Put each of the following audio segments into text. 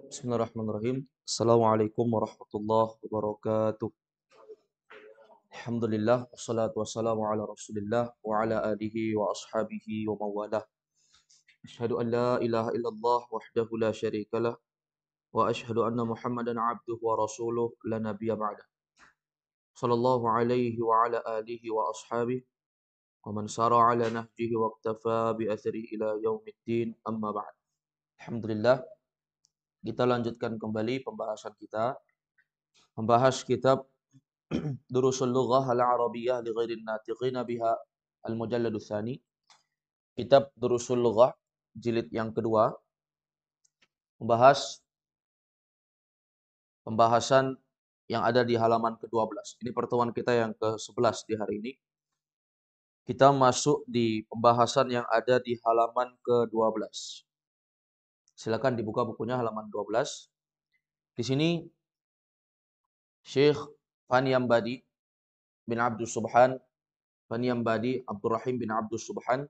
Bismillahirrahmanirrahim. Assalamualaikum warahmatullahi wabarakatuh. Alhamdulillah, wassalatu wassalamu ala Rasulillah wa ala alihi wa ashabihi wa mawalah. Asyhadu an la ilaha illallah wahdahu la syarikalah wa asyhadu anna Muhammadan abduhu wa rasuluh la nabiyya ba'dah. Sallallahu alaihi wa ala alihi wa ashabihi wa man sara ala nahjihi wa iktafa bi atharihi ila yaumiddin amma ba'd. Alhamdulillah, kita lanjutkan kembali pembahasan kita membahas kitab Durusul Lughah Al-Arabiyyah li Ghairin Natiqina Biha Al-Mujalladus Tsani. Kitab Durusul Lughah jilid yang kedua membahas pembahasan yang ada di halaman ke-12. Ini pertemuan kita yang ke-11 di hari ini. Kita masuk di pembahasan yang ada di halaman ke-12. Silakan dibuka bukunya halaman 12. Di sini Syekh Faniyambadi bin Abdus Subhan, Faniyambadi Abdurrahim bin Abdus Subhan,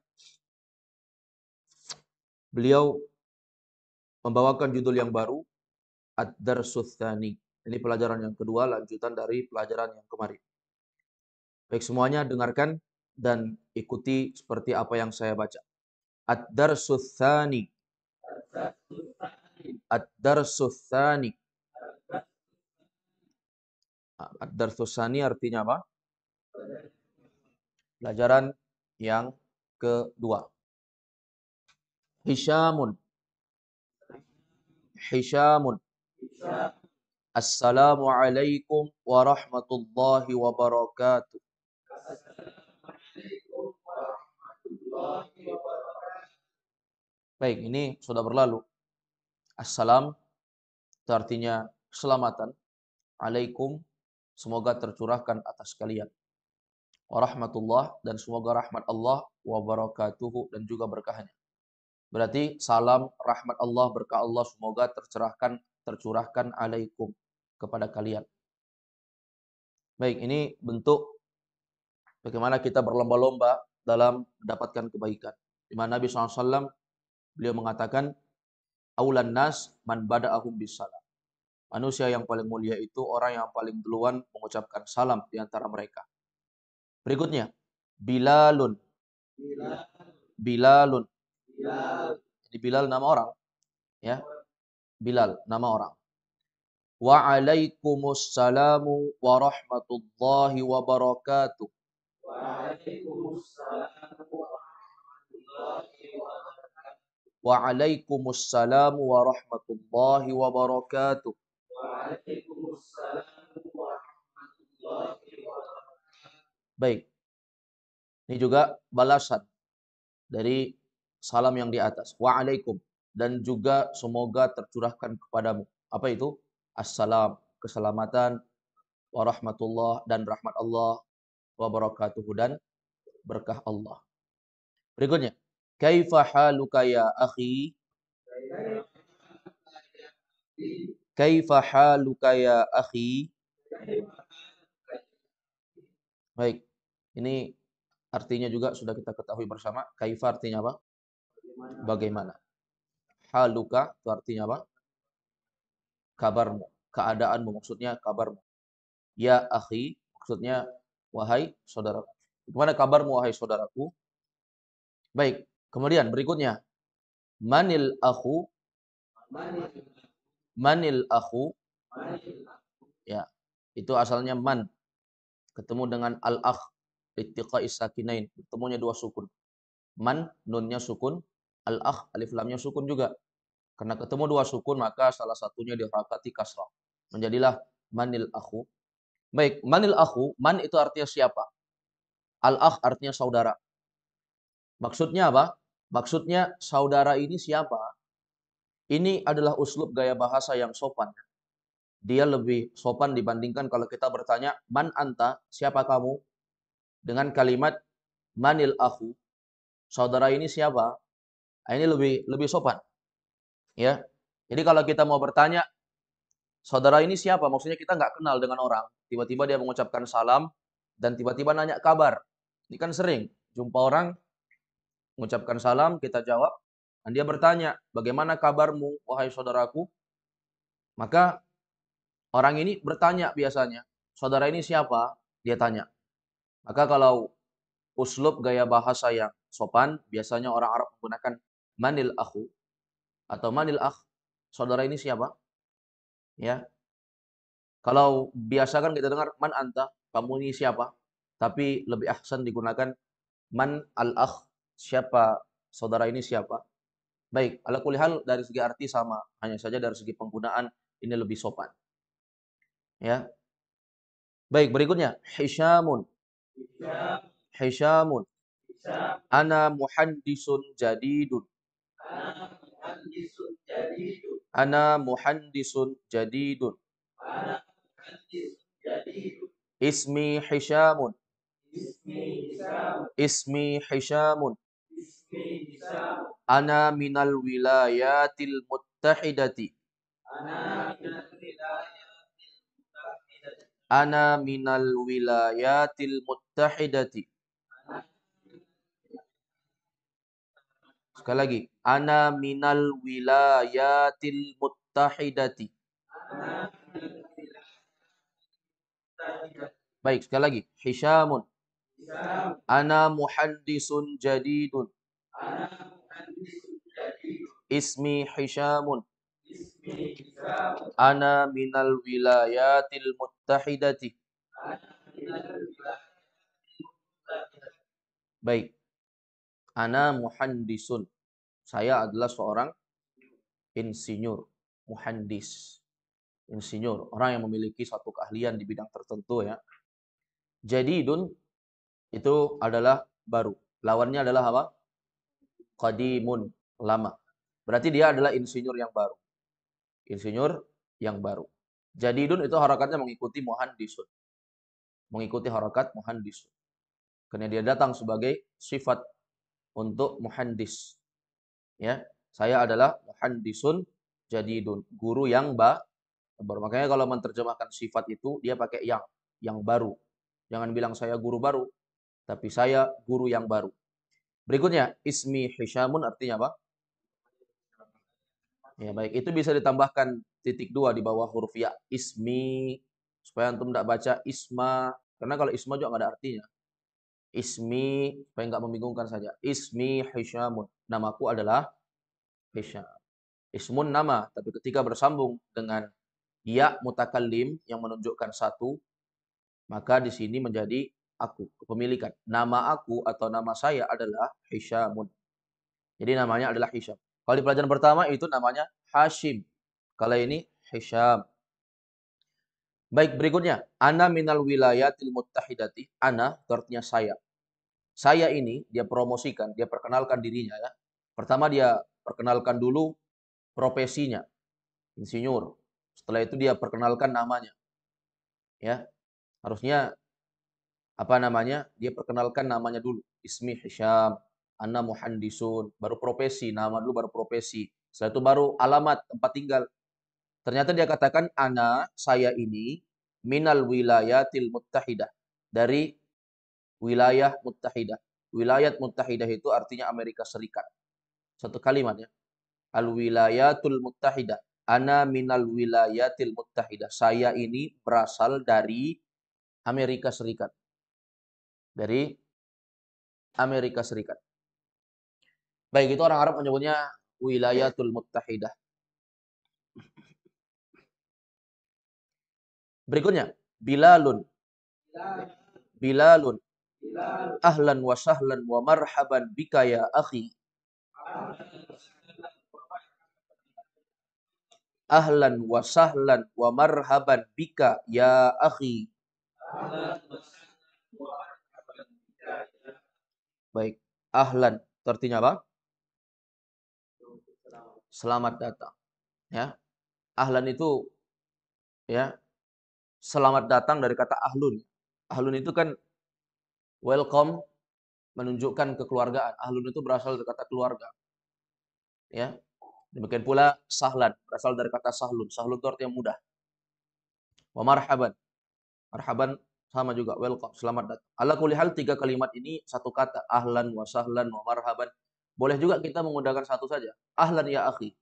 beliau membawakan judul yang baru, Ad-Darsus Tsani. Ini pelajaran yang kedua, lanjutan dari pelajaran yang kemarin. Baik, semuanya dengarkan dan ikuti seperti apa yang saya baca. Ad-Darsus Tsani. Ad-Darsus Tsani. Ad-Darsus Tsani artinya apa? Pelajaran yang kedua. Hisyamun. Hisyamun. Assalamualaikum warahmatullahi wabarakatuh. Baik, ini sudah berlalu. Assalam itu artinya keselamatan. Alaikum, semoga tercurahkan atas kalian. Warahmatullah, dan semoga rahmat Allah, wabarakatuhu, dan juga berkahnya. Berarti salam, rahmat Allah, berkah Allah, semoga tercurahkan alaikum kepada kalian. Baik, ini bentuk bagaimana kita berlomba-lomba dalam mendapatkan kebaikan. Di mana Nabi SAW beliau mengatakan, Aulan nas man bada'ahum bisalam. Manusia yang paling mulia itu orang yang paling duluan mengucapkan salam di antara mereka. Berikutnya, Bilalun. Bilalun. Jadi Bilal nama orang, ya. Bilal nama orang. Wa'alaikumussalamu warahmatullahi wabarakatuh. Wa'alaikumussalam warahmatullahi wabarakatuh. Baik. Ini juga balasan dari salam yang di atas. Wa'alaikum. Dan juga semoga tercurahkan kepadamu. Apa itu? Assalam. Keselamatan. Warahmatullah. Dan rahmat Allah. Wabarakatuh. Dan berkah Allah. Berikutnya. Kaifa haluka ya akhi? Kaifa haluka ya akhi? Baik. Ini artinya juga sudah kita ketahui bersama. Kaifa artinya apa? Bagaimana. Haluka itu artinya apa? Kabarmu. Keadaanmu maksudnya kabarmu. Ya akhi maksudnya wahai saudaraku. Gimana kabarmu wahai saudaraku? Baik. Kemudian berikutnya. Manil akhu? Manil akhu? Ya. Itu asalnya man. Ketemu dengan al-akh. Ittiqa'is sakinain. Ketemunya dua sukun. Man, nunnya sukun. Al-akh, alif lamnya sukun juga. Karena ketemu dua sukun, maka salah satunya diharakati kasrah. Menjadilah manil akhu. Baik, manil akhu, man itu artinya siapa? Al-akh artinya saudara. Maksudnya apa? Maksudnya saudara ini siapa? Ini adalah uslub gaya bahasa yang sopan. Dia lebih sopan dibandingkan kalau kita bertanya, man anta, siapa kamu? Dengan kalimat manil akhu, saudara ini siapa? Nah, ini lebih sopan. Ya. Jadi kalau kita mau bertanya, saudara ini siapa? Maksudnya kita nggak kenal dengan orang. Tiba-tiba dia mengucapkan salam dan tiba-tiba nanya kabar. Ini kan sering jumpa orang mengucapkan salam, kita jawab, dan dia bertanya, bagaimana kabarmu, wahai saudaraku? Maka orang ini bertanya biasanya, saudara ini siapa? Dia tanya. Maka kalau uslub gaya bahasa yang sopan, biasanya orang Arab menggunakan manil akhu atau manil akh. Saudara ini siapa? Ya. Kalau biasa kan kita dengar man anta, kamu ini siapa? Tapi lebih ahsan digunakan man al akh, siapa saudara ini siapa? Baik, ala kulli hal dari segi arti sama, hanya saja dari segi penggunaan ini lebih sopan. Ya. Baik, berikutnya Hisyamun. Hisyamun. Ana muhandisun jadidun. Ana muhandisun jadidun. Ismi Hisyamun. Ismi Hisyamun. Ana minal wilayatil muttahidati. Ana minal wilayatil muttahidati. Sekali lagi. Ana minal wilayatil muttahidati. Baik, sekali lagi. Hisyamun. Ana muhandisun jadidun. Ismi Hisyamun. Ana minal wilayatil muttahidati. Baik. Ana muhandisun. Saya adalah seorang insinyur. Muhandis. Insinyur. Orang yang memiliki satu keahlian di bidang tertentu ya. Jadidun itu adalah baru. Lawannya adalah apa? Qadimun. Lama. Berarti dia adalah insinyur yang baru. Insinyur yang baru. Jadidun itu harakatnya mengikuti muhandisun. Mengikuti harakat muhandisun. Karena dia datang sebagai sifat untuk muhandis. Ya, saya adalah muhandisun jadidun, guru yang baru. Makanya kalau menerjemahkan sifat itu dia pakai yang baru. Jangan bilang saya guru baru, tapi saya guru yang baru. Berikutnya, ismi Hisyamun artinya apa? Ya, baik. Itu bisa ditambahkan titik dua di bawah huruf ya. Ismi. Supaya antum tidak baca isma. Karena kalau isma juga nggak ada artinya. Ismi. Supaya nggak membingungkan saja. Ismi Hisyamun. Namaku adalah Hisyam. Ismun nama. Tapi ketika bersambung dengan ya mutakallim yang menunjukkan satu. Maka di sini menjadi aku. Kepemilikan. Nama aku atau nama saya adalah Hisyamun. Jadi namanya adalah Hisyam. Kalau di pelajaran pertama itu namanya Hashim. Kalau ini Hisham. Baik, berikutnya. Ana minal wilayatil muttahidati. Ana itu artinya saya. Saya ini dia promosikan, dia perkenalkan dirinya ya. Pertama dia perkenalkan dulu profesinya. Insinyur. Setelah itu dia perkenalkan namanya. Ya. Harusnya apa namanya? Dia perkenalkan namanya dulu. Ismi Hisham. Ana muhandisun. Baru profesi. Nama dulu baru profesi. Setelah itu baru alamat tempat tinggal. Ternyata dia katakan saya ini minal wilayatil muttahidah. Dari wilayah muttahidah. Wilayat muttahidah itu artinya Amerika Serikat. Satu kalimat ya. Al wilayatul muttahidah. Ana minal wilayatil muttahidah. Saya ini berasal dari Amerika Serikat. Dari Amerika Serikat. Baik, itu orang Arab menyebutnya wilayatul muttahidah. Berikutnya, Bilalun. Bilalun. Ahlan wa sahlan wa marhaban bika ya akhi. Ahlan wa sahlan wa marhaban bika ya akhi. Baik, ahlan artinya apa? Selamat datang. Ya, ahlan itu ya selamat datang dari kata ahlun. Ahlun itu kan welcome, menunjukkan kekeluargaan. Ahlun itu berasal dari kata keluarga. Ya, demikian pula sahlan berasal dari kata sahlun. Sahlun itu artinya mudah. Wa marhaban. Marhaban sama juga welcome, selamat datang. Ala kulli hal tiga kalimat ini satu kata, ahlan wa sahlan wa marhaban. Boleh juga kita menggunakan satu saja. Ahlan ya akhi.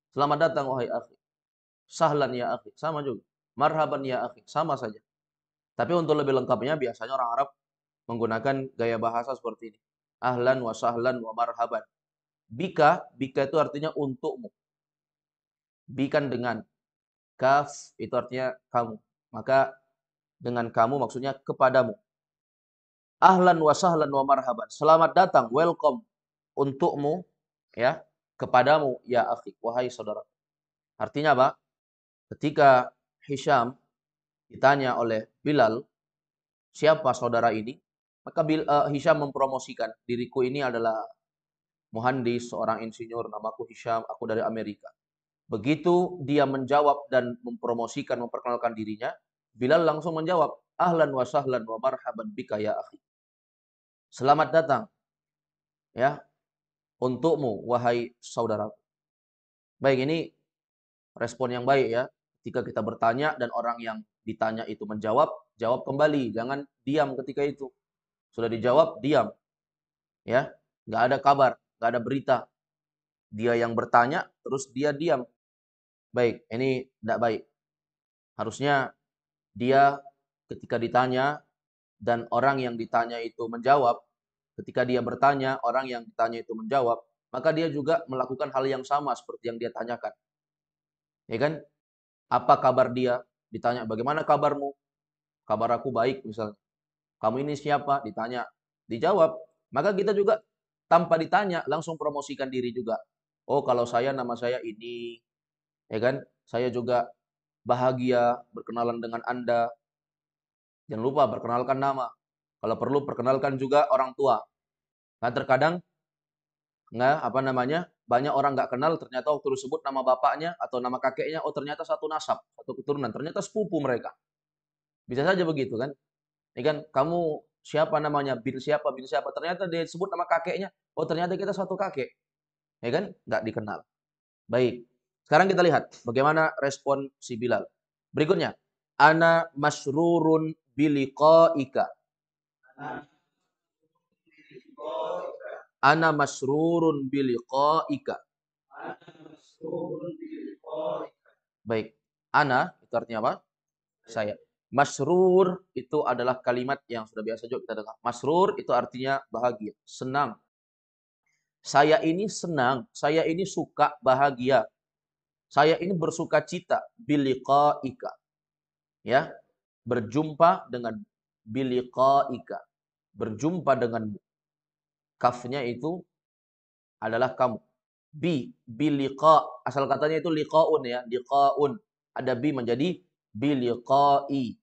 Selamat datang wahai akhi. Sahlan ya akhi, sama juga. Marhaban ya akhi, sama saja. Tapi untuk lebih lengkapnya biasanya orang Arab menggunakan gaya bahasa seperti ini. Ahlan wa sahlan wa marhaban. Bika, bika itu artinya untukmu. Bikan dengan. Kaf itu artinya kamu. Maka dengan kamu maksudnya kepadamu. Ahlan wa sahlan wa marhaban. Selamat datang, welcome untukmu ya, kepadamu ya akhi, wahai saudara. Artinya apa? Ketika Hisham ditanya oleh Bilal, siapa saudara ini? Maka Hisham mempromosikan, diriku ini adalah muhandis, seorang insinyur, namaku Hisham, aku dari Amerika. Begitu dia menjawab dan mempromosikan, memperkenalkan dirinya, Bilal langsung menjawab, ahlan wa sahlan wa marhaban bika ya akhi. Selamat datang ya untukmu wahai saudara. Baik, ini respon yang baik ya. Ketika kita bertanya dan orang yang ditanya itu menjawab, jawab kembali, jangan diam ketika itu. Sudah dijawab, diam. Ya, nggak ada kabar, nggak ada berita. Dia yang bertanya, terus dia diam. Baik, ini tidak baik. Harusnya dia ketika ditanya dan orang yang ditanya itu menjawab, ketika dia bertanya, orang yang ditanya itu menjawab, maka dia juga melakukan hal yang sama seperti yang dia tanyakan. Ya kan? Apa kabar dia? Ditanya, bagaimana kabarmu? Kabar aku baik misalnya. Kamu ini siapa? Ditanya. Dijawab. Maka kita juga tanpa ditanya langsung promosikan diri juga. Oh, kalau saya nama saya ini. Ya kan? Saya juga bahagia berkenalan dengan Anda. Jangan lupa perkenalkan nama. Kalau perlu perkenalkan juga orang tua. Kan terkadang nggak apa namanya banyak orang nggak kenal ternyata waktu disebut nama bapaknya atau nama kakeknya, oh ternyata satu nasab, satu keturunan, ternyata sepupu mereka. Bisa saja begitu kan? Ini kan kamu siapa namanya bin siapa ternyata dia sebut nama kakeknya, oh ternyata kita satu kakek, ya kan? Nggak dikenal. Baik. Sekarang kita lihat bagaimana respon si Bilal. Berikutnya, ana masrurun biliqaika. Ana masrurun biliqaika. Baik. Ana itu artinya apa? Saya. Masrur itu adalah kalimat yang sudah biasa juga kita dengar. Masrur itu artinya bahagia, senang. Saya ini senang, saya ini suka, bahagia. Saya ini bersuka cita biliqaika. Ya, berjumpa dengan biliqaika. Berjumpa denganmu. Kafnya itu adalah kamu. Biliqa, asal katanya itu liqaun ya, liqaun. Ada bi menjadi biliqai.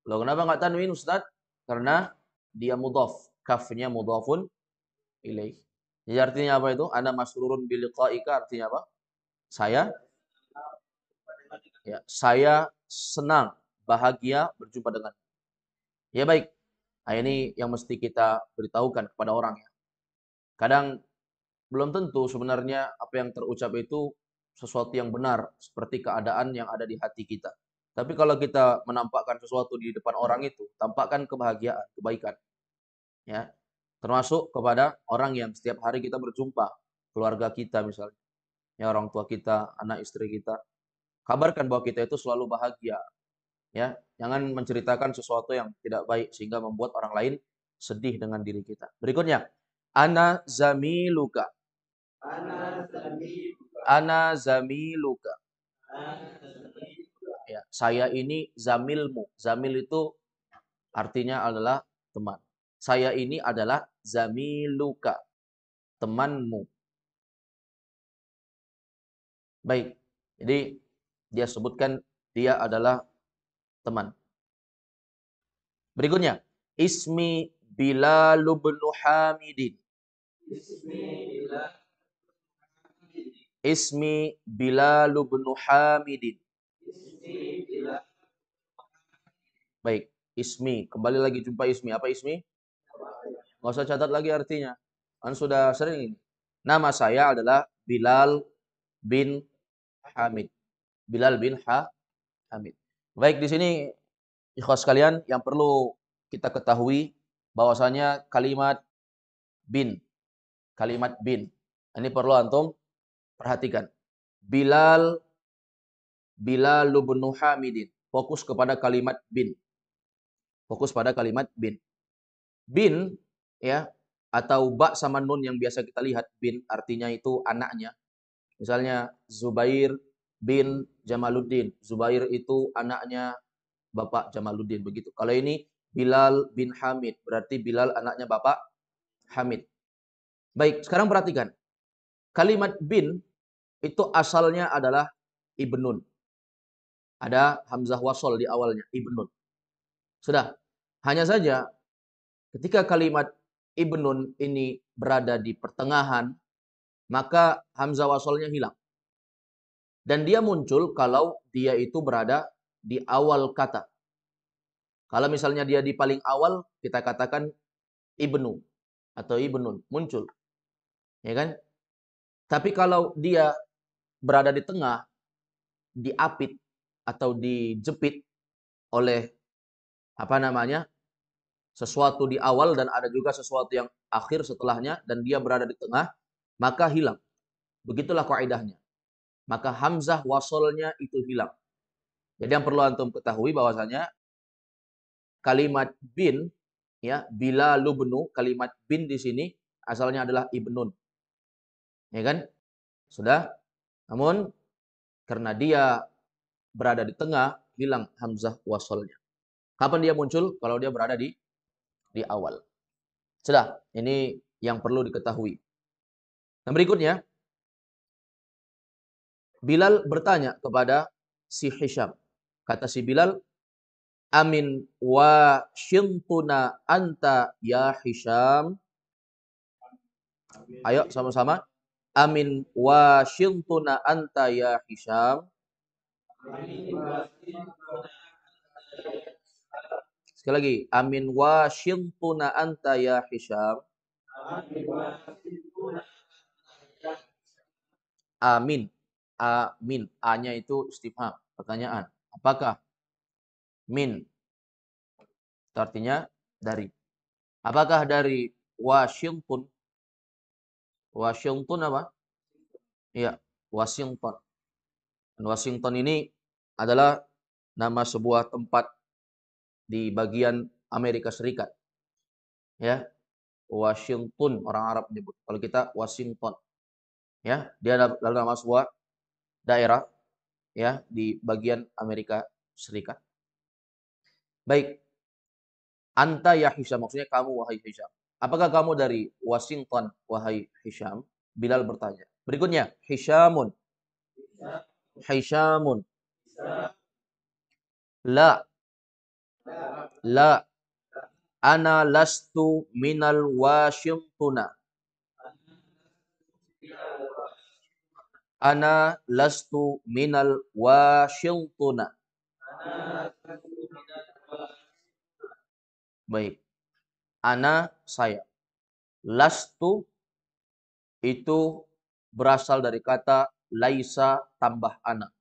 Loh, kenapa enggak tanwin Ustaz? Karena dia mudhaf. Kafnya mudhafun ilaih. Jadi artinya apa itu? Ana masrurun biliqaika artinya apa? Saya saya senang, bahagia berjumpa dengan. Ya baik. Nah, ini yang mesti kita beritahukan kepada orang ya. Kadang belum tentu sebenarnya apa yang terucap itu sesuatu yang benar seperti keadaan yang ada di hati kita. Tapi kalau kita menampakkan sesuatu di depan orang itu, tampakkan kebahagiaan, kebaikan. Ya. Termasuk kepada orang yang setiap hari kita berjumpa, keluarga kita misalnya, ya orang tua kita, anak istri kita. Kabarkan bahwa kita itu selalu bahagia. Ya, jangan menceritakan sesuatu yang tidak baik sehingga membuat orang lain sedih dengan diri kita. Berikutnya, ana zamiluka. Ana zamiluka. Ya, saya ini zamilmu. Zamil itu artinya adalah teman. Saya ini adalah zamiluka, temanmu. Baik. Jadi dia sebutkan dia adalah teman. Berikutnya, ismi Bilal bin Hamidin. Ismi Bilal bin Hamidin. Baik, ismi. Kembali lagi jumpa ismi. Apa ismi? Nggak usah catat lagi artinya. Kan sudah sering. Nama saya adalah Bilal bin Hamid. Bilal bin Hamid. Baik, di sini ikhwas sekalian yang perlu kita ketahui bahwasanya bin, kalimat bin. Ini perlu antum perhatikan. Bilal Bilal bin Hamidin. Fokus kepada kalimat bin. Fokus pada kalimat bin. Bin ya atau ba sama nun yang biasa kita lihat bin artinya itu anaknya. Misalnya Zubair bin Jamaluddin. Zubair itu anaknya Bapak Jamaluddin begitu. Kalau ini Bilal bin Hamid, berarti Bilal anaknya Bapak Hamid. Baik, sekarang perhatikan. Kalimat bin itu asalnya adalah ibnun. Ada hamzah wasol di awalnya, ibnun. Sudah. Hanya saja ketika kalimat ibnun ini berada di pertengahan, maka hamzah wasolnya hilang. Dan dia muncul kalau dia itu berada di awal kata. Kalau misalnya dia di paling awal, kita katakan ibnu atau ibnun, muncul. Ya kan? Tapi kalau dia berada di tengah, diapit atau dijepit oleh apa namanya? Sesuatu di awal dan ada juga sesuatu yang akhir setelahnya dan dia berada di tengah, maka hilang. Begitulah kaidahnya. Maka hamzah wasolnya itu hilang. Jadi yang perlu antum ketahui bahwasanya kalimat bin ya bila lubnu kalimat bin di sini asalnya adalah ibnun. Ya kan? Sudah. Namun karena dia berada di tengah hilang hamzah wasolnya. Kapan dia muncul? Kalau dia berada di awal. Sudah. Ini yang perlu diketahui. Yang berikutnya Bilal bertanya kepada si Hisham. Kata si Bilal, "Amin wa syintuna anta ya Hisham." Ayo sama-sama. Amin wa syintuna anta ya Hisham. Sekali lagi. Amin wa syintuna anta ya Hisham. Amin. Amin. A-nya itu istifham. Pertanyaan. Apakah min? Itu artinya dari. Apakah dari Washington? Washington apa? Iya, Washington. Dan Washington ini adalah nama sebuah tempat di bagian Amerika Serikat. Ya, Washington orang Arab menyebut. Kalau kita Washington. Ya, dia adalah nama sebuah daerah ya di bagian Amerika Serikat. Baik. Anta ya Hisham, maksudnya kamu wahai Hisham. Apakah kamu dari Washington wahai Hisham? Bilal bertanya. Berikutnya, Hishamun. Hishamun. La. La. Ana lastu minal Washingtona. Ana lastu minal Washingtona. Baik. Ana saya. Lastu itu berasal dari kata laisa tambah ana.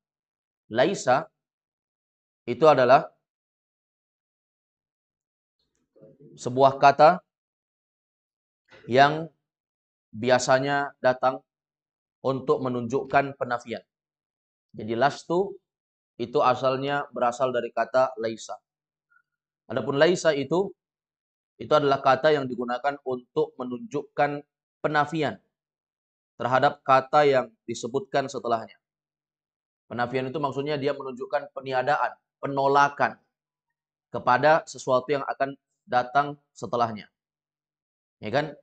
Laisa itu adalah sebuah kata yang biasanya datang untuk menunjukkan penafian. Jadi lastu itu asalnya berasal dari kata laisa. Adapun laisa itu adalah kata yang digunakan untuk menunjukkan penafian terhadap kata yang disebutkan setelahnya. Penafian itu maksudnya dia menunjukkan peniadaan, penolakan kepada sesuatu yang akan datang setelahnya. Ya kan?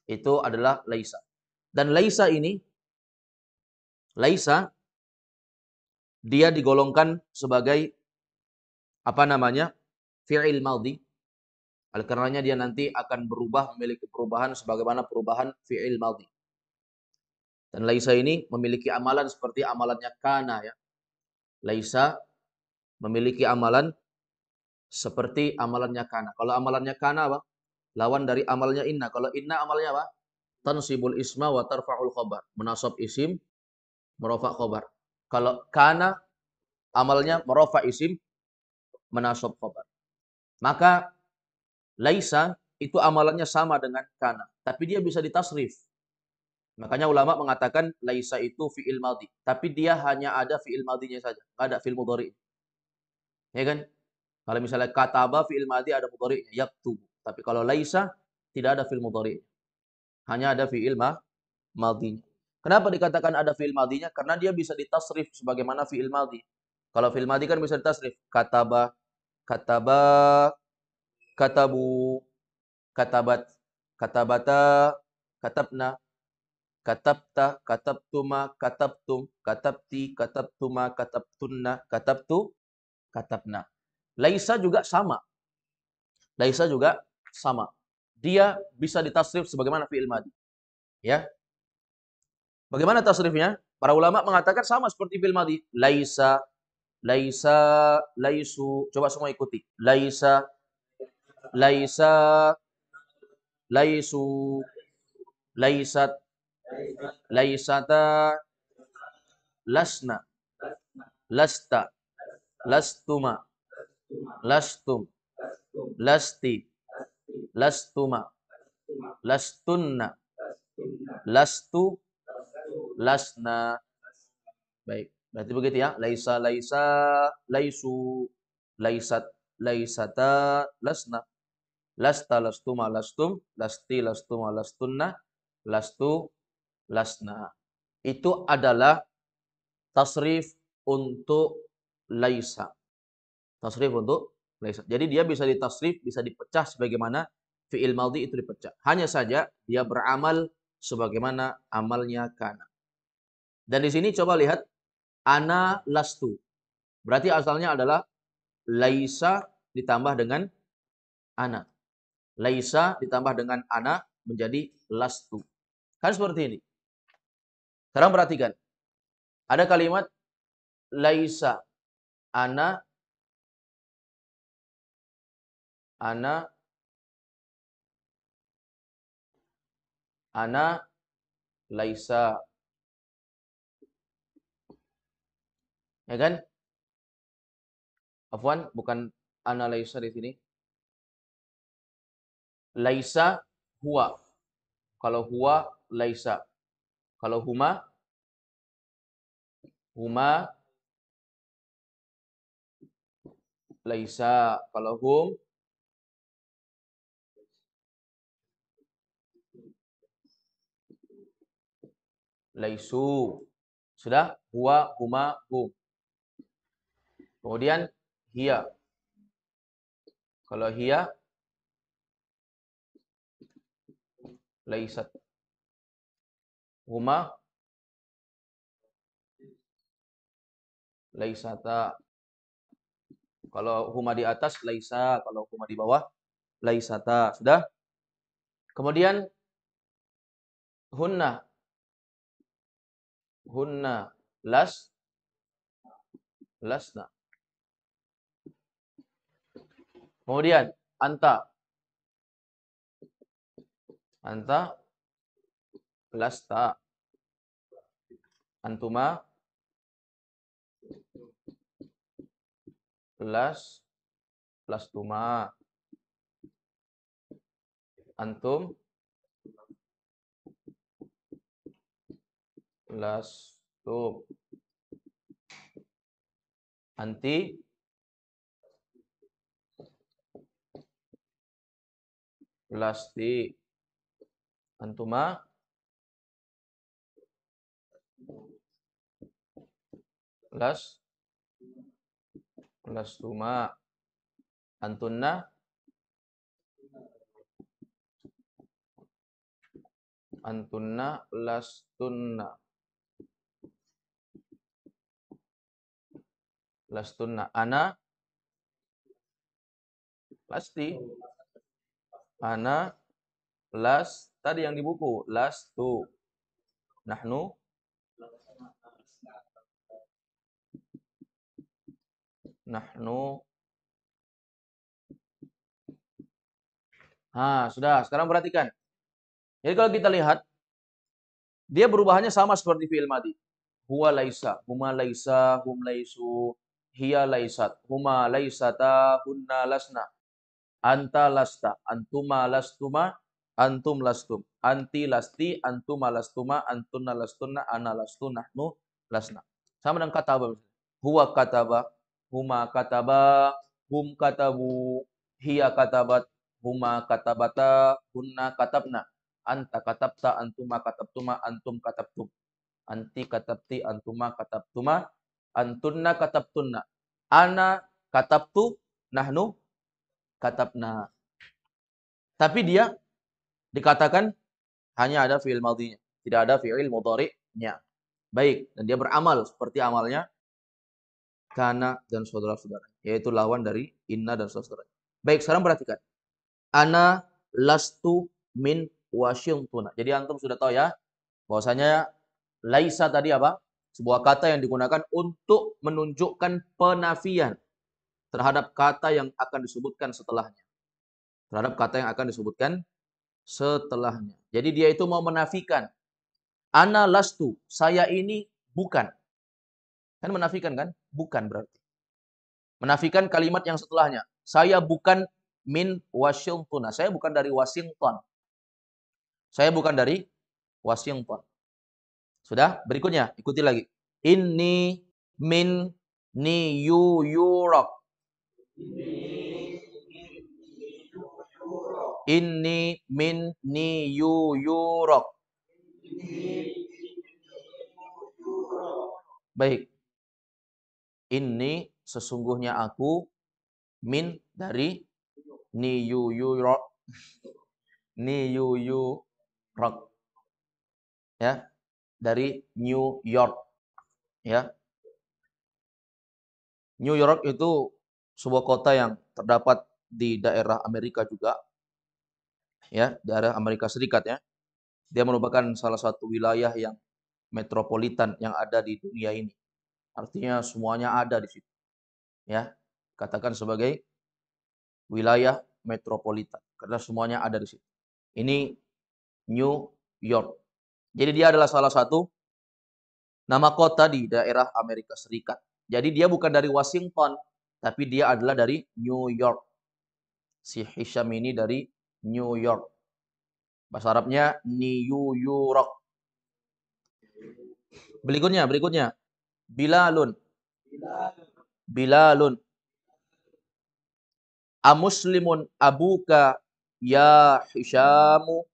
Itu adalah laisa. Dan laisa ini, laisa dia digolongkan sebagai apa namanya? Fi'il madhi. Oleh karenanya dia nanti akan berubah, memiliki perubahan sebagaimana perubahan fi'il madhi. Dan laisa ini memiliki amalan seperti amalannya kana ya. Laisa memiliki amalan seperti amalannya kana. Kalau amalannya kana apa? Lawan dari amalnya inna. Kalau inna amalnya apa? Tansibul isma wa tarfa'ul khabar. Menasab isim, merafa' khabar. Kalau kana amalnya merafa' isim, menasab khabar. Maka laisa itu amalannya sama dengan kana, tapi dia bisa ditasrif. Makanya ulama mengatakan laisa itu fi'il madhi, tapi dia hanya ada fi'il madhinya saja, enggak ada fi'il mudhari. Ya kan? Kalau misalnya kataba fi'il madhi ada mudhari'nya, yaktubu. Tapi kalau laisa tidak ada fi'il mudhari'. Hanya ada fi'il madhinya. Kenapa dikatakan ada fi'il madhinya? Karena dia bisa ditasrif sebagaimana fi'il madhi. Kalau fi'il madhi kan bisa ditasrif. Kataba, kataba, katabu, katabat, katabata, katabna, katabta, katabtuma, katabtum, katabti, katabtuma, katabtunna, katabtu, katabna. Laisa juga sama. Laisa juga sama. Dia bisa ditasrif sebagaimana fi'il madhi. Ya. Bagaimana tasrifnya? Para ulama mengatakan sama seperti fi'il madhi. Laisa, laisa, laisu. Coba semua ikuti. Laisa, laisa, laisu, laisat, laisata, lasna, lasta, lastuma, lastum, lasti, lastuma, lastunna, lastu, lasna. Baik, berarti begitu ya. Laisa, laisa, laisu, laisat, laisata, lasna, lasta, lastuma, lastum, lasti, lastuma, lastunna, lastu, lasna. Itu adalah tasrif untuk laisa. Tasrif untuk laisa. Jadi dia bisa ditasrif, bisa dipecah sebagaimana fi'il madhi itu dipecah. Hanya saja dia beramal sebagaimana amalnya kana. Dan di sini coba lihat ana lastu. Berarti asalnya adalah laisa ditambah dengan ana. Laisa ditambah dengan ana menjadi lastu. Kan seperti ini. Sekarang perhatikan. Ada kalimat laisa ana ana ana laisa. Ya kan? Afwan, bukan ana laisa di sini. Laisa huwa. Kalau huwa laisa. Kalau huma laisa. Kalau hum laisu. Sudah? Huwa, huma, hum. Kemudian hiya. Kalau hiya laisat. Huma laisata. Kalau huma di atas laisa, kalau huma di bawah laisata. Sudah? Kemudian hunna. Hunna lasna. Kemudian anta. Anta lasta. Antuma lastuma. Antum lastum. Anti lasti. Antuma lastuma. Antunna lastunna. Lastunna. Ana lasti. Ana tadi yang di buku. Lastu. Nahnu sudah. Sekarang perhatikan. Jadi kalau kita lihat, dia berubahannya sama seperti fi'il madhi. Huwa laisa, huma laisa, hum laisu, hiya laisat, huma laisata, hunna lasna, anta lasta, antuma lastuma, antum lastum, anti lasti, antuma lastuma, antunna lastunna, ana lastu, nahnu lasna. Sama dengan kata apa? Huwa kataba, huma kataba, hum katabu, hiya katabat, huma katabata, hunna katabna, anta katabta, antuma katabtuma, antum katabtum, anti katabti, antuma katabtuma, antunna katabtunna, ana katabtu, nahnu katabna. Tapi dia dikatakan hanya ada fi'il madhinya, tidak ada fi'il mudhari'nya. Baik, dan dia beramal seperti amalnya kana dan saudara-saudara, yaitu lawan dari inna dan saudara. Baik, sekarang perhatikan. Ana lastu min Washington. Jadi antum sudah tahu ya, bahwasanya laisa tadi apa? Sebuah kata yang digunakan untuk menunjukkan penafian terhadap kata yang akan disebutkan setelahnya. Terhadap kata yang akan disebutkan setelahnya. Jadi dia itu mau menafikan. Ana lastu, saya ini bukan. Kan menafikan kan? Bukan berarti. Menafikan kalimat yang setelahnya. Saya bukan min Washington. Saya bukan dari Washington. Saya bukan dari Washington. Sudah? Berikutnya, ikuti lagi. Inni min New York. Inni min New York. Baik. Ini sesungguhnya aku min dari New York. New York. Ya, dari New York. Ya. New York itu sebuah kota yang terdapat di daerah Amerika juga. Ya, daerah Amerika Serikat ya. Dia merupakan salah satu wilayah yang metropolitan yang ada di dunia ini. Artinya semuanya ada di situ. Ya, katakan sebagai wilayah metropolitan karena semuanya ada di situ. Ini New York. Jadi dia adalah salah satu nama kota di daerah Amerika Serikat. Jadi dia bukan dari Washington, tapi dia adalah dari New York. Si Hisham ini dari New York. Bahasa Arabnya New York. Berikutnya. Bilalun. Bilalun. Amuslimun abuka ya Hishamu.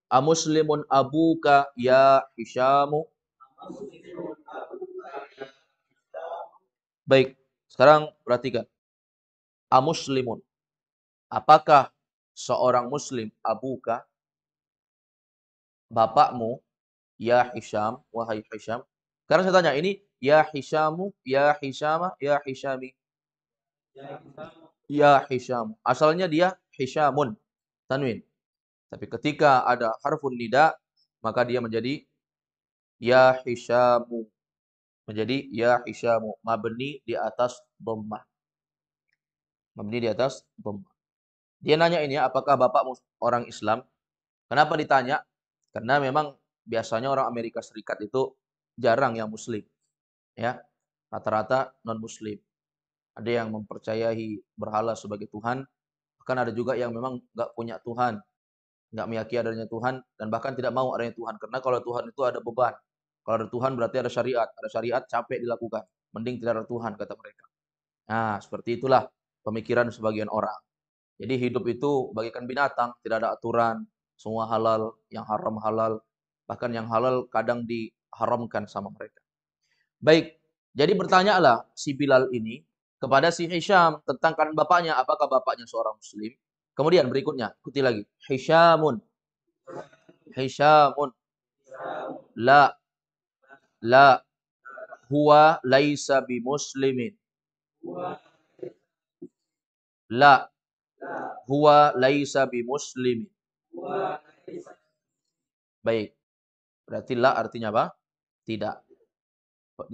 Amuslimun abuka ya Hishamu. Baik, sekarang perhatikan. Amuslimun. Apakah seorang muslim abuka, bapakmu, ya Hisham, wahai Hisham? Sekarang saya tanya, ini ya Hishamu, ya Hishama, ya Hishami? Ya Hisham. Asalnya dia Hishamun, tanwin. Tapi ketika ada harfun nida, maka dia menjadi ya Hishamu. Menjadi ya Hishamu. Mabni di atas dhammah. Mabni di atas dhammah. Dia nanya ini ya, apakah bapakmu orang Islam? Kenapa ditanya? Karena memang biasanya orang Amerika Serikat itu jarang yang muslim. Ya, rata-rata non-muslim. Ada yang mempercayai berhala sebagai Tuhan. Bahkan ada juga yang memang nggak punya Tuhan. Nggak meyakini adanya Tuhan. Dan bahkan tidak mau adanya Tuhan. Karena kalau Tuhan itu ada beban. Kalau ada Tuhan berarti ada syariat. Ada syariat capek dilakukan. Mending tidak ada Tuhan, kata mereka. Nah, seperti itulah pemikiran sebagian orang. Jadi hidup itu bagaikan binatang, tidak ada aturan, semua halal, yang haram halal, bahkan yang halal kadang diharamkan sama mereka. Baik, jadi bertanyalah si Bilal ini kepada si Hisham tentang kan bapaknya, apakah bapaknya seorang muslim? Kemudian berikutnya, ikuti lagi. Hishamun, Hishamun, la, la, huwa laisa bimuslimin. La, huwa laisa bimuslimin. Baik, berarti la artinya apa? Tidak.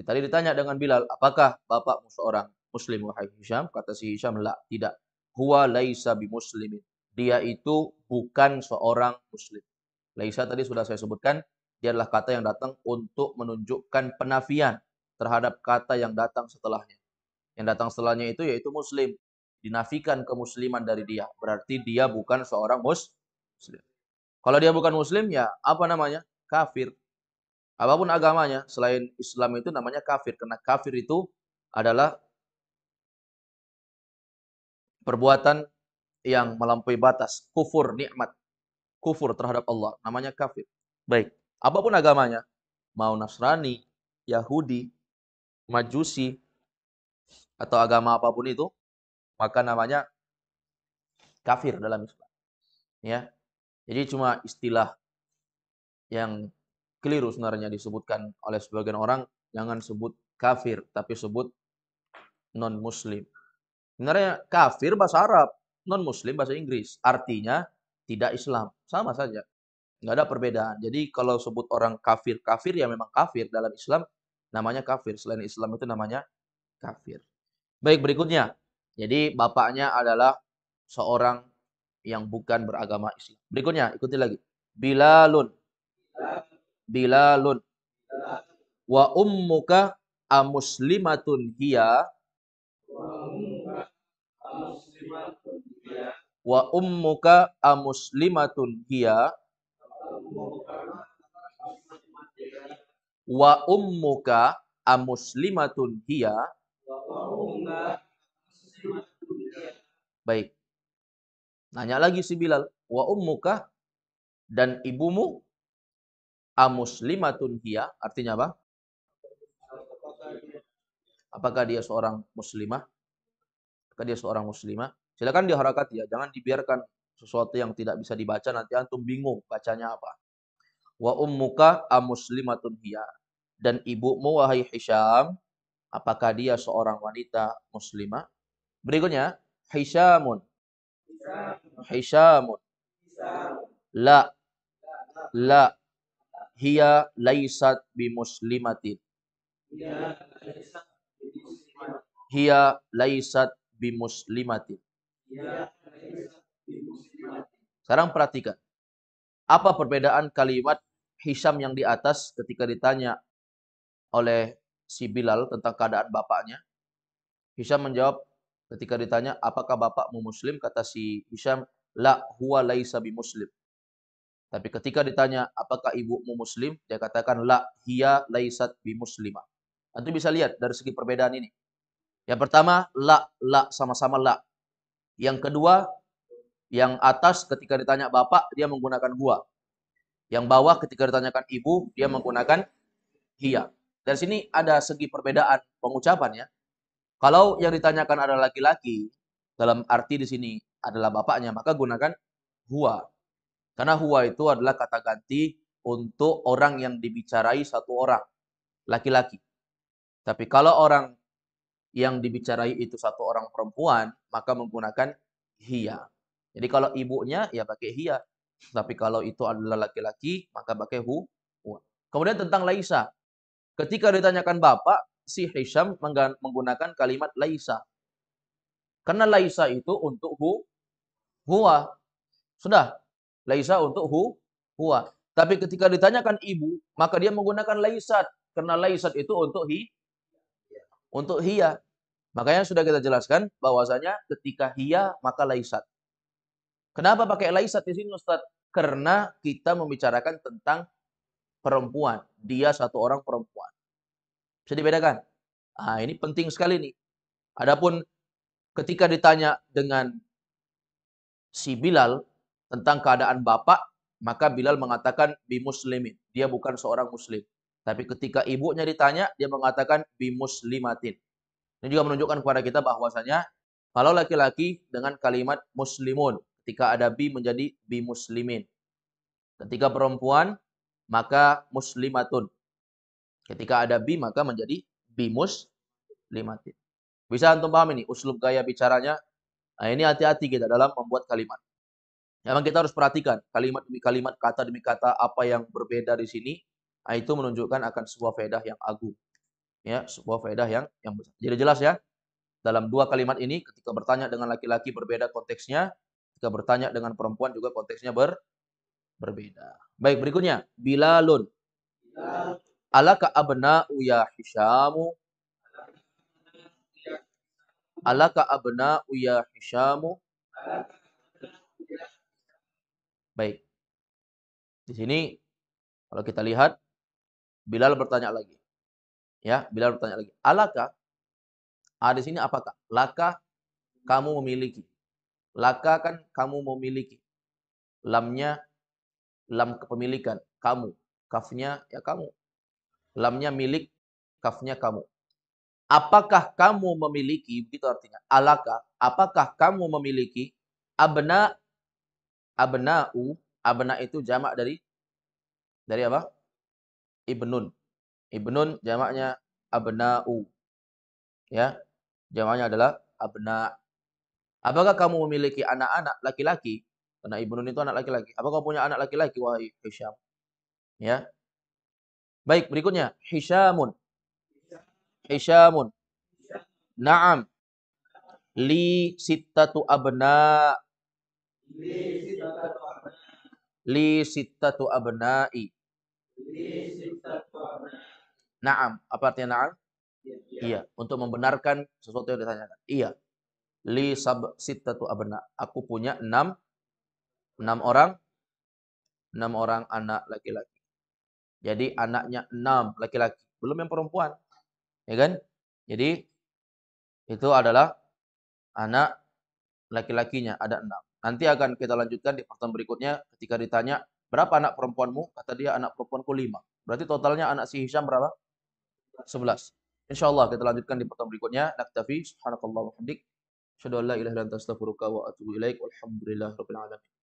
Tadi ditanya dengan Bilal, apakah bapakmu seorang muslim wahai Hisham? Kata si Hisham, la, tidak. Huwa laisa bimuslimin. Dia itu bukan seorang muslim. Laisa tadi sudah saya sebutkan, dia adalah kata yang datang untuk menunjukkan penafian terhadap kata yang datang setelahnya. Yang datang setelahnya itu yaitu muslim. dinafikan kemusliman dari dia. Berarti dia bukan seorang muslim. Kalau dia bukan muslim, ya apa namanya? Kafir. Apapun agamanya, selain Islam itu namanya kafir. Karena kafir itu adalah perbuatan yang melampaui batas. Kufur nikmat. Kufur terhadap Allah. Namanya kafir. Baik. Apapun agamanya. Mau Nasrani, Yahudi, Majusi, atau agama apapun itu, maka namanya kafir dalam Islam. Ya. Jadi cuma istilah yang keliru sebenarnya disebutkan oleh sebagian orang, jangan sebut kafir, tapi sebut non-muslim. Sebenarnya kafir bahasa Arab, non-muslim bahasa Inggris. Artinya tidak Islam. Sama saja. Nggak ada perbedaan. Jadi kalau sebut orang kafir, kafir ya memang kafir. Dalam Islam namanya kafir. Selain Islam itu namanya kafir. Baik, berikutnya. Jadi bapaknya adalah seorang yang bukan beragama Islam. Berikutnya, ikuti lagi. Bilalun. Bilalun. Wa ummuka amuslimatun hiya. Wa ummuka amuslimatun hiya. Wa ummuka amuslimatun hiya. Baik. Nanya lagi si Bilal. Wa ummuka, dan ibumu, amuslimatun hiya. Artinya apa? Apakah dia seorang muslimah? Apakah dia seorang muslimah? Silakan diharakati ya. Jangan dibiarkan sesuatu yang tidak bisa dibaca. Nanti antum bingung bacanya apa. Wa ummuka amuslimatun hiya. Dan ibumu, wahai Hisham, apakah dia seorang wanita muslimah? Berikutnya, Hishamun. Hishamun. La. La. Hiya laisat bimuslimatin. Hiya laisat bimuslimatin. Sekarang perhatikan. Apa perbedaan kalimat Hisham yang di atas ketika ditanya oleh si Bilal tentang keadaan bapaknya? Hisham menjawab ketika ditanya, apakah bapakmu muslim? Kata si Hisham, la huwa laisa bimuslim. Tapi ketika ditanya, apakah ibumu muslim? Dia katakan, la hiya laisat bimuslimah. Antum bisa lihat dari segi perbedaan ini. Yang pertama, la sama-sama la. Yang kedua, yang atas ketika ditanya bapak, dia menggunakan huwa. Yang bawah ketika ditanyakan ibu, dia menggunakan hiya. Dari sini ada segi perbedaan pengucapan ya. Kalau yang ditanyakan adalah laki-laki, dalam arti di sini adalah bapaknya, maka gunakan huwa. Karena huwa itu adalah kata ganti untuk orang yang dibicarai satu orang, laki-laki. Tapi kalau orang yang dibicarai itu satu orang perempuan, maka menggunakan hiya. Jadi kalau ibunya ya pakai hiya. Tapi kalau itu adalah laki-laki, maka pakai huwa. Kemudian tentang Laisa. Ketika ditanyakan bapak, si Hisham menggunakan kalimat Laisa. Karena Laisa itu untuk huwa. Sudah. Laisa untuk huwa. Tapi ketika ditanyakan ibu, maka dia menggunakan Laisat. Karena Laisat itu untuk hiya. Makanya sudah kita jelaskan bahwasanya ketika hiya maka Laisat. Kenapa pakai Laisat di sini Ustaz? Karena kita membicarakan tentang perempuan. Dia satu orang perempuan. Bisa dibedakan? Nah, ini penting sekali nih. Adapun ketika ditanya dengan si Bilal tentang keadaan bapak, maka Bilal mengatakan bimuslimin. Dia bukan seorang muslim. Tapi ketika ibunya ditanya, dia mengatakan bimuslimatin. Ini juga menunjukkan kepada kita bahwasanya kalau laki-laki dengan kalimat muslimun, ketika ada bi menjadi bimuslimin. Ketika perempuan, maka muslimatun. Ketika ada bi, maka menjadi bimuslimatin. Bisa antum paham ini, uslub gaya bicaranya. Nah, ini hati-hati kita dalam membuat kalimat. Memang kita harus perhatikan kalimat demi kalimat, kata demi kata, apa yang berbeda di sini. Nah, itu menunjukkan akan sebuah faedah yang agung. Ya, sebuah faedah yang besar. Jadi jelas ya, dalam dua kalimat ini ketika bertanya dengan laki-laki berbeda konteksnya, ketika bertanya dengan perempuan juga konteksnya berbeda. Baik, berikutnya, Bilalun. Alaka abna'u ya Hishamu. Alaka abna'u ya Hisyamu? Baik. Di sini kalau kita lihat Bilal bertanya lagi. Ya, Bilal bertanya lagi. Alaka? Di sini apakah? Laka kamu memiliki. Laka kan kamu memiliki. Lamnya lam kepemilikan, kamu. Kafnya ya kamu. Lamnya milik, kafnya kamu. Apakah kamu memiliki, begitu artinya. Alaka, apakah kamu memiliki abna, abna'u, abna itu jamak dari apa? Ibnun. Ibnun jamaknya abna'u. Ya, jamaknya adalah abna. Apakah kamu memiliki anak-anak laki-laki? Karena ibnun itu anak laki-laki. Apakah punya anak laki-laki wahai Hisyam? Ya. Baik, berikutnya Hisyamun. Hisyamun. Naam. Li sittatu abna. Li sittatu abna'i. Naam. Apa artinya naam? Iya. Untuk membenarkan sesuatu yang ditanyakan. Iya. Li sittatu abna. Aku punya enam orang, enam orang anak laki-laki. Jadi anaknya 6 laki-laki, belum yang perempuan. Ya kan? Jadi itu adalah anak laki-lakinya ada 6. Nanti akan kita lanjutkan di pertemuan berikutnya ketika ditanya, "Berapa anak perempuanmu?" Kata dia, "Anak perempuanku 5." Berarti totalnya anak si Hisham berapa? 11. Insyaallah kita lanjutkan di pertemuan berikutnya. Naktafi subhanakallah wa hamdik. Asyhadu an la ilaha illa anta astaghfiruka wa atubu ilaik. Walhamdulillahirabbil alamin.